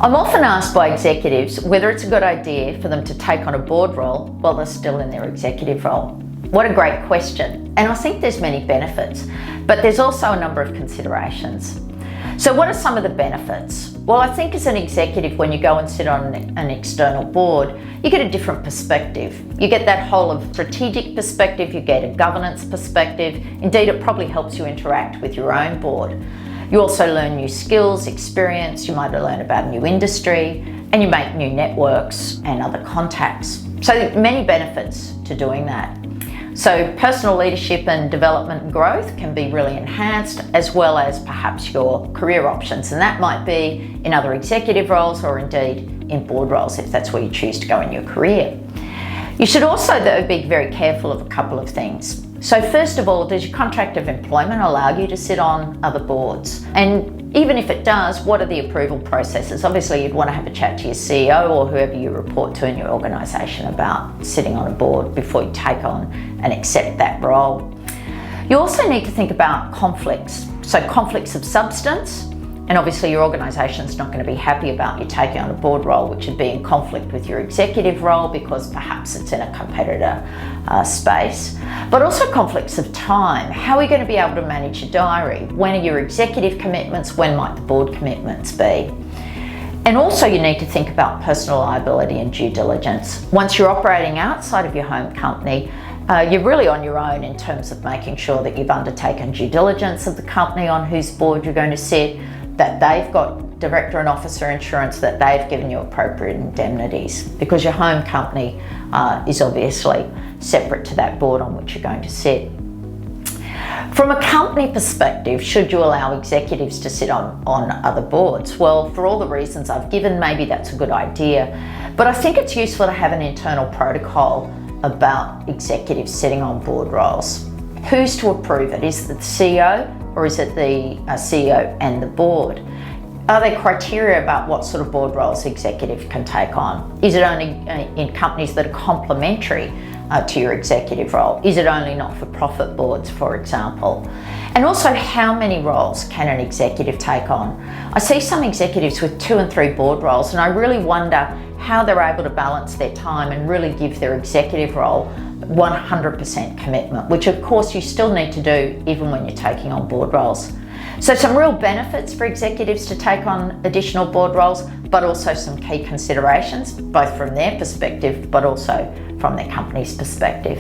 I'm often asked by executives whether it's a good idea for them to take on a board role while they're still in their executive role. What a great question. And I think there's many benefits, but there's also a number of considerations. So what are some of the benefits? Well, I think as an executive, when you go and sit on an external board, you get a different perspective. You get that whole of strategic perspective, you get a governance perspective. Indeed, it probably helps you interact with your own board. You also learn new skills, experience, you might learn about a new industry, and you make new networks and other contacts. So many benefits to doing that. So personal leadership and development and growth can be really enhanced, as well as perhaps your career options. And that might be in other executive roles or indeed in board roles if that's where you choose to go in your career. You should also, though, be very careful of a couple of things. So first of all, does your contract of employment allow you to sit on other boards? And even if it does, what are the approval processes? Obviously, you'd want to have a chat to your CEO or whoever you report to in your organisation about sitting on a board before you take on and accept that role. You also need to think about conflicts. So conflicts of substance, and obviously your organisation's not going to be happy about you taking on a board role which would be in conflict with your executive role because perhaps it's in a competitor space. But also conflicts of time. How are you going to be able to manage your diary? When are your executive commitments? When might the board commitments be? And also you need to think about personal liability and due diligence. Once you're operating outside of your home company, you're really on your own in terms of making sure that you've undertaken due diligence of the company on whose board you're going to sit, that they've got director and officer insurance, that they've given you appropriate indemnities, because your home company is obviously separate to that board on which you're going to sit. From a company perspective, should you allow executives to sit on other boards? Well, for all the reasons I've given, maybe that's a good idea, but I think it's useful to have an internal protocol about executives sitting on board roles. Who's to approve it? Is it the CEO or is it the CEO and the board? Are there criteria about what sort of board roles executive can take on? Is it only in companies that are complementary to your executive role? Is it only not-for-profit boards, for example? And also, how many roles can an executive take on? I see some executives with 2 and 3 board roles, and I really wonder how they're able to balance their time and really give their executive role 100% commitment, which of course you still need to do even when you're taking on board roles. So some real benefits for executives to take on additional board roles, but also some key considerations, both from their perspective, but also from their company's perspective.